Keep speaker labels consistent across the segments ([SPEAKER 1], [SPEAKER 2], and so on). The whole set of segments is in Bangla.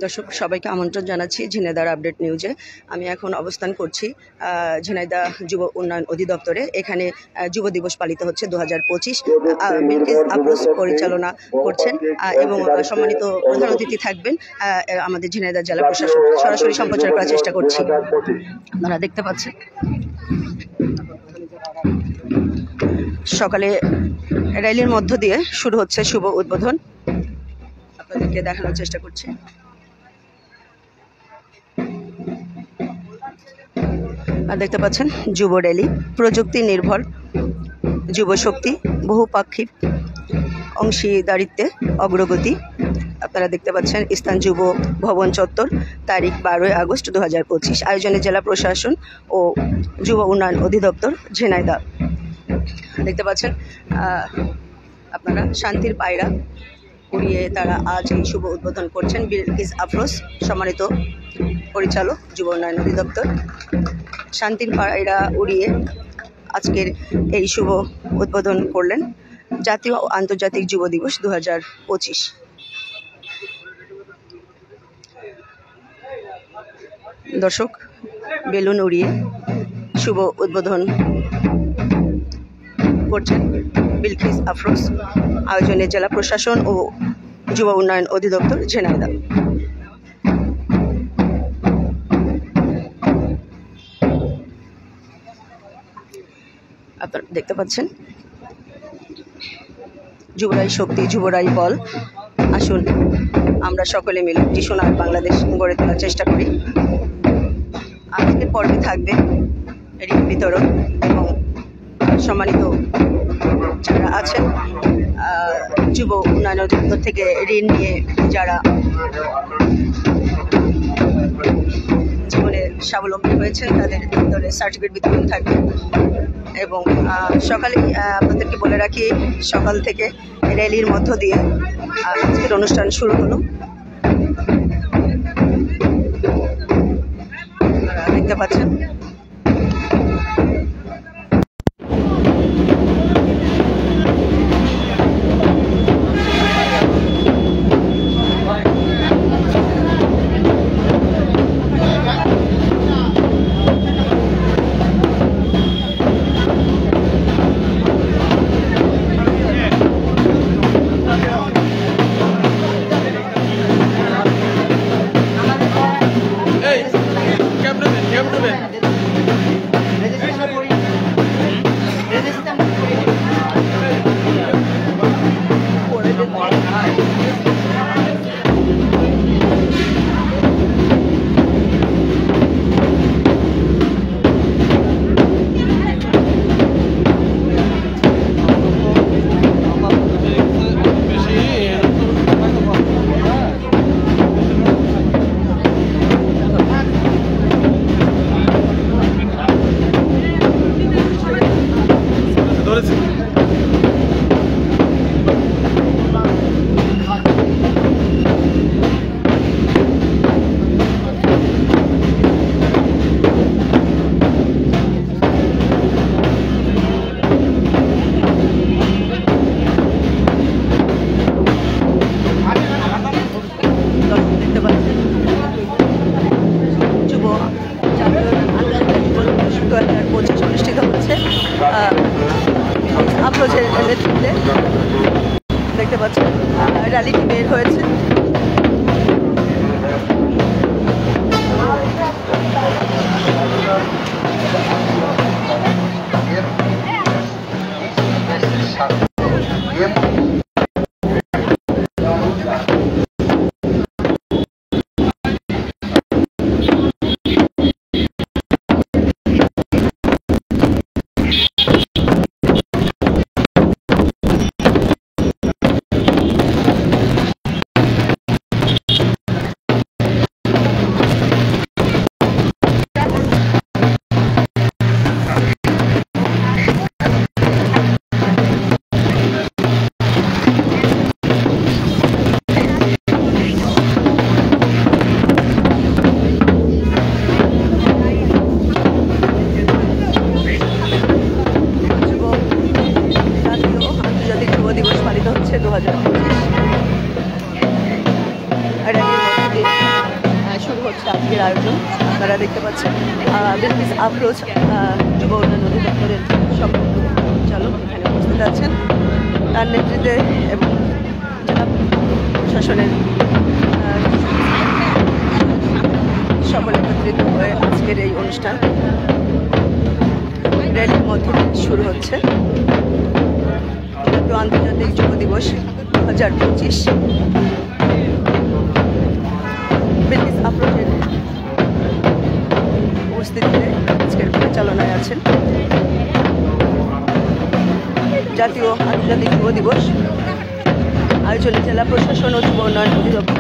[SPEAKER 1] দর্শক সবাইকে আমন্ত্রণ জানাচ্ছি ঝিনাইদহ আপডেট নিউজে। আমি এখন অবস্থান করছি ঝিনাইদহ যুব উন্নয়ন অধিদপ্তরে। এখানে যুব দিবস পালিত হচ্ছে 2025। বিলকিস আফরোজ পরিচালনা করছেন এবং সম্মানিত প্রধান অতিথি থাকবেন আমাদের ঝিনাইদহ জেলা প্রশাসক। সরাসরি সম্প্রচার করার চেষ্টা করছি, আপনারা দেখতে পাচ্ছেন। সকালে র্যালির মধ্য দিয়ে শুরু হচ্ছে শুভ উদ্বোধন, আপনাদেরকে দেখানোর চেষ্টা করছি। আর দেখতে পাচ্ছেন যুব র্যালি, প্রযুক্তি নির্ভর যুব শক্তি, বহুপাক্ষিক অংশীদারিত্বে অগ্রগতি। আপনারা দেখতে পাচ্ছেন স্থান যুব ভবন চত্বর, তারিখ 12 আগস্ট 2025। আয়োজনে জেলা প্রশাসন ও যুব উন্নয়ন অধিদপ্তর ঝিনাইদহ। দেখতে পাচ্ছেন আপনারা শান্তির পায়রা উড়িয়ে তারা আজ এই শুভ উদ্বোধন করছেন। বিলকিস আফরোজ সম্মানিত পরিচালক যুব উন্নয়ন অধিদপ্তর, শান্তির পায়রা উড়িয়ে আজকের এই শুভ উদ্বোধন করলেন জাতীয় ও আন্তর্জাতিক যুব দিবস 2025। দর্শক বেলুন উড়িয়ে শুভ উদ্বোধন করছেন বিলকিস আফরোজ, আয়োজনে জেলা প্রশাসন ও যুব উন্নয়ন অধিদপ্তর ঝিনাইদহ। আপনারা দেখতে পাচ্ছেন যুবরাই শক্তি, যুবরাই বল। আসুন আমরা সকলে মিলে একটি সোনার বাংলাদেশ গড়ে তোলার চেষ্টা করি। আজকের পর্বে থাকবে ঋণ বিতরণ এবং সম্মানিত যারা আছেন যুব উন্নয়ন অধিদপ্তর থেকে ঋণ নিয়ে যারা জীবনে স্বাবলম্বী হয়েছেন তাদের ভিতরে সার্টিফিকেট বিতরণ থাকবে। এবং সকালেই আপনাদেরকে বলে রাখি, সকাল থেকে র্যালির মধ্য দিয়ে আজকের অনুষ্ঠান শুরু হলো। দেখতে পাচ্ছেন
[SPEAKER 2] Hey,
[SPEAKER 1] হচ্ছে আজকের আয়োজন। আপনারা দেখতে পাচ্ছেন বিলকিস আফরোজ যুব উন্নয়ন অধিদপ্তরের চালক এখানে উপস্থিত আছেন। তার নেতৃত্বে এবং জেলা প্রশাসনের সকলে একত্রিত হয়ে আজকের এই অনুষ্ঠান র্যালির মধ্যে শুরু হচ্ছে। আন্তর্জাতিক যুব দিবস 2025 বিলকিস আফরোজের উপস্থিতিতে আজকের পরিচালনায় আছেন। জাতীয় আন্তর্জাতিক যুব দিবস আয়োজনে জেলা প্রশাসন ও যুব উন্নয়ন অধিদপ্তর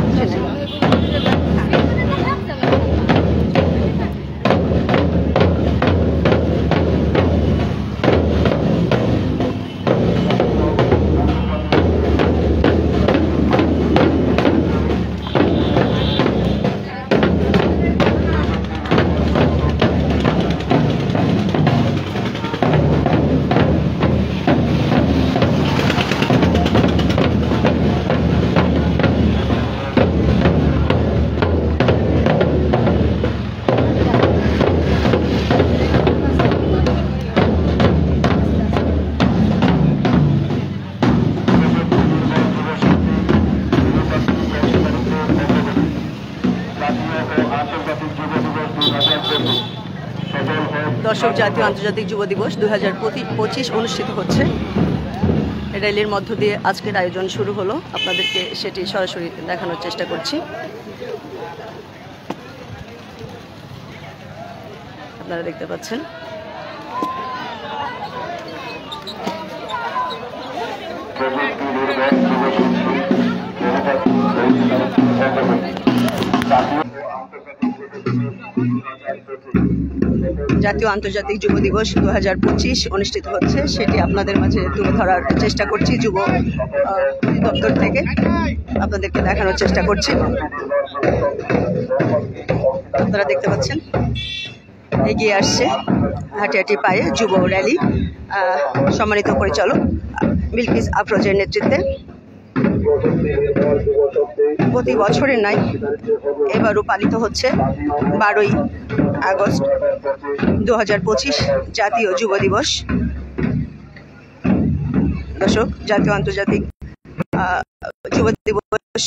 [SPEAKER 1] দর্শক, জাতীয় আন্তর্জাতিক যুব দিবস 2025 অনুষ্ঠিত হচ্ছে। র্যালির মধ্য দিয়ে আজকের আয়োজন শুরু হলো। আপনাদেরকে সেটি সরাসরি দেখানোর চেষ্টা করছি। আপনারা দেখতে পাচ্ছেন জাতীয় আন্তর্জাতিক যুব দিবস 2025 অনুষ্ঠিত হচ্ছে, সেটি আপনাদের মাঝে তুলে ধরার চেষ্টা করছি। যুব অধিদপ্তর থেকে আপনাদেরকে দেখানোর চেষ্টা করছি। আপনারা দেখতে পাচ্ছেন এগিয়ে আসছে হাঁটি হাঁটি পায়ে যুব র্যালি। সম্মানিত পরিচালক বিলকিস আফরোজের নেতৃত্বে প্রতি বছরের নাই এবারও পালিত হচ্ছে 12ই আগস্ট 2025 জাতীয় যুব দিবস। দর্শক, জাতীয় আন্তর্জাতিক যুব দিবস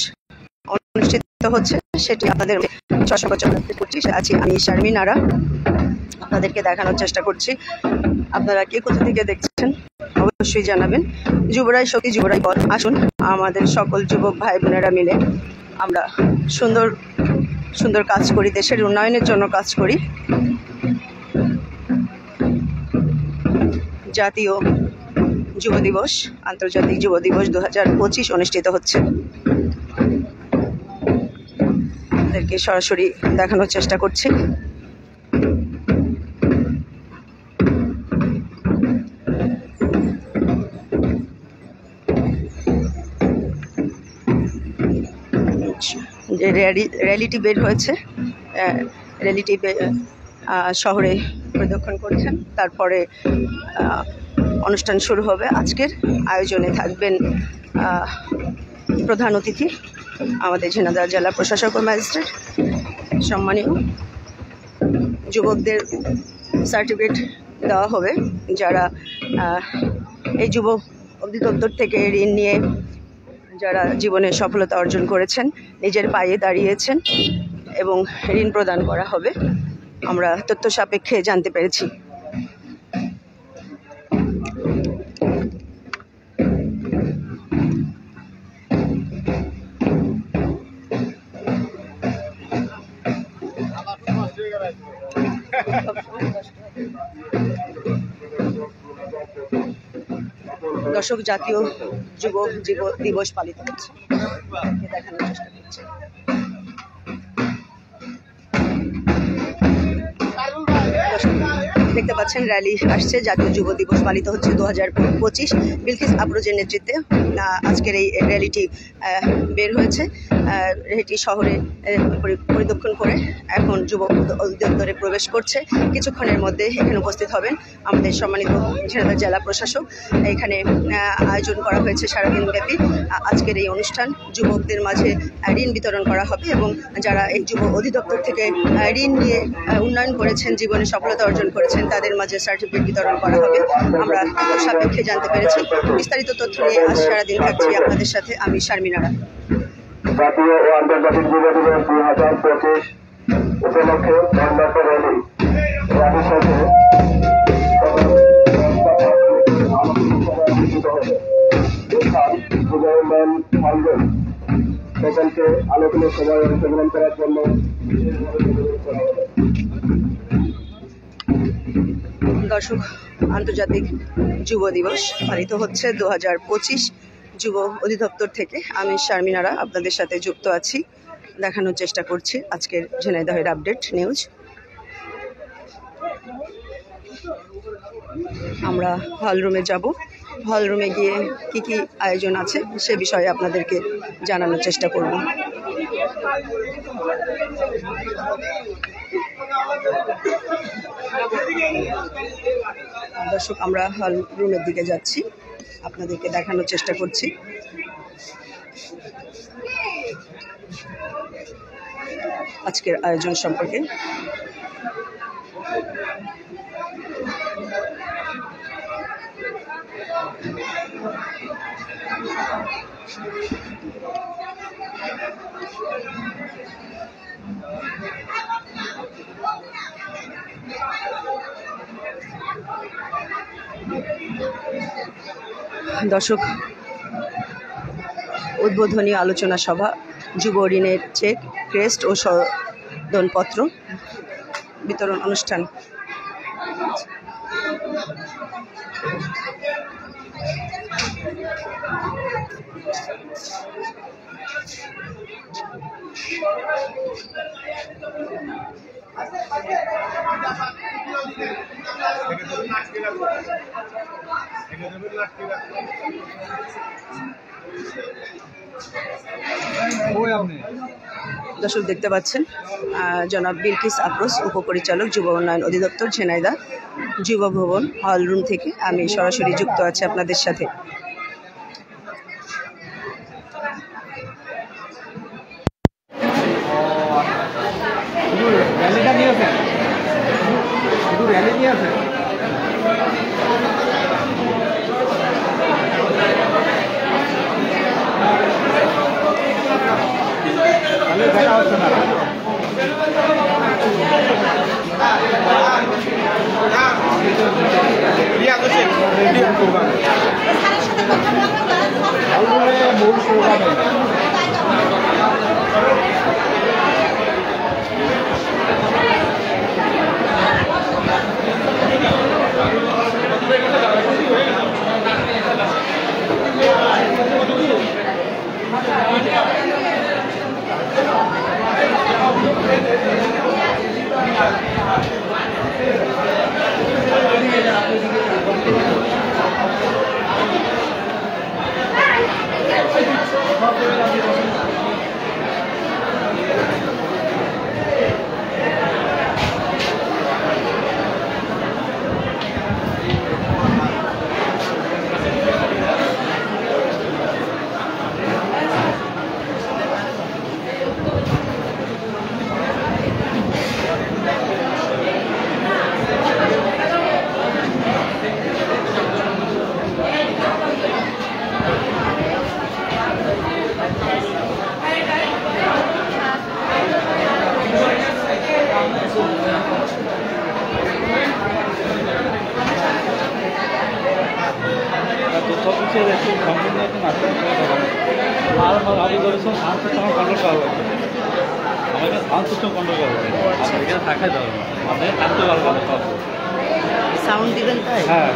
[SPEAKER 1] অনুষ্ঠিত হচ্ছে, সেটি আপনাদের করছি। আছি আমি শারমিন আরা, আপনাদেরকে দেখানোর চেষ্টা করছি। আপনারা কে কোথা থেকে দেখছেন অবশ্যই জানাবেন। যুবরাই শক্তি, যুবরাই বল। আসুন আমাদের সকল যুবক ভাই বোনেরা মিলে আমরা সুন্দর সুন্দর কাজ করি, দেশের উন্নয়নের জন্য কাজ করি। জাতীয় যুব দিবস, আন্তর্জাতিক যুব দিবস 2025 অনুষ্ঠিত হচ্ছে। তাদেরকে সরাসরি দেখানোর চেষ্টা করছি। যে র্যালিটি বের হয়েছে, র্যালিটি শহরে পরিদর্শন করছেন। তারপরে অনুষ্ঠান শুরু হবে। আজকের আয়োজনে থাকবেন প্রধান অতিথি আমাদের ঝিনাইদহ জেলা প্রশাসক ও ম্যাজিস্ট্রেট। সম্মানীয় যুবকদের সার্টিফিকেট দেওয়া হবে যারা এই যুব অধিদপ্তর থেকে ঋণ নিয়ে যারা জীবনে সফলতা অর্জন করেছেন, নিজের পায়ে দাঁড়িয়েছেন এবং ঋণ প্রদান করা হবে, আমরা তথ্য সাপেক্ষে জানতে পেরেছি। দর্শক, জাতীয় যুব দিবস পালিত হচ্ছে, দেখানোর চেষ্টা করছি। দেখতে পাচ্ছেন র্যালি আসছে, জাতীয় যুব দিবস পালিত হচ্ছে 2025 বিলকিস আফরোজের নেতৃত্বে আজকের এই র্যালিটি বের হয়েছে। রেহেটি শহরে পরিদর্শন করে এখন যুব অধিদপ্তরে প্রবেশ করছে। কিছুক্ষণের মধ্যে এখানে উপস্থিত হবেন আমাদের সম্মানিত ঝিনাইদহ জেলা প্রশাসক। এখানে আয়োজন করা হয়েছে সারাদিন ব্যাপী আজকের এই অনুষ্ঠান। যুবকদের মাঝে ঋণ বিতরণ করা হবে এবং যারা এই যুব অধিদপ্তর থেকে ঋণ নিয়ে উন্নয়ন করেছেন, জীবনে সফলতা অর্জন করেছেন, তাদের মাঝে সার্টিফিকেট বিতরণ করা হবে। আমরা সাপেক্ষে জানতে পেরেছি। বিস্তারিত তথ্য নিয়ে আজ সারাদিন থাকছি আপনাদের সাথে আমি শারমিনারা।
[SPEAKER 2] জাতীয় ও আন্তর্জাতিক যুব দিবস 2025 উপলক্ষে বর্ণাঢ্য র্যালি রাতের সাথে সকলকে আলোচনা সভায় অংশগ্রহণ করার জন্য
[SPEAKER 1] দর্শক, আন্তর্জাতিক যুব দিবস পালিত হচ্ছে 2025 যুব অধিদপ্তর থেকে। আমি শারমিনারা আপনাদের সাথে যুক্ত আছি, দেখানোর চেষ্টা করছি আজকের ঝিনাইদহের আপডেট নিউজ। আমরা হল রুমে যাব। হল রুমে গিয়ে কি কি আয়োজন আছে সে বিষয়ে আপনাদেরকে জানানোর চেষ্টা করব। দর্শক, আমরা হল রুমের দিকে যাচ্ছি, আপনাদেরকে দেখানোর চেষ্টা করছি। আজকের আয়োজন সম্পর্কে দর্শক, উদ্বোধনী আলোচনা সভা, যুব ঋণের চেক, ক্রেস্ট ও সদনপত্র বিতরণ অনুষ্ঠান। দর্শক, দেখতে পাচ্ছেন জনাব বিলকিস আফরোজ, উপপরিচালক যুব উন্নয়ন অধিদপ্তর ঝিনাইদহ যুব ভবন হল রুম থেকে আমি সরাসরি যুক্ত আছি আপনাদের সাথে।
[SPEAKER 3] দেখা হচ্ছে না। মূল প্রোগ্রামে সাউন্ড দিবেন তাই? হ্যাঁ,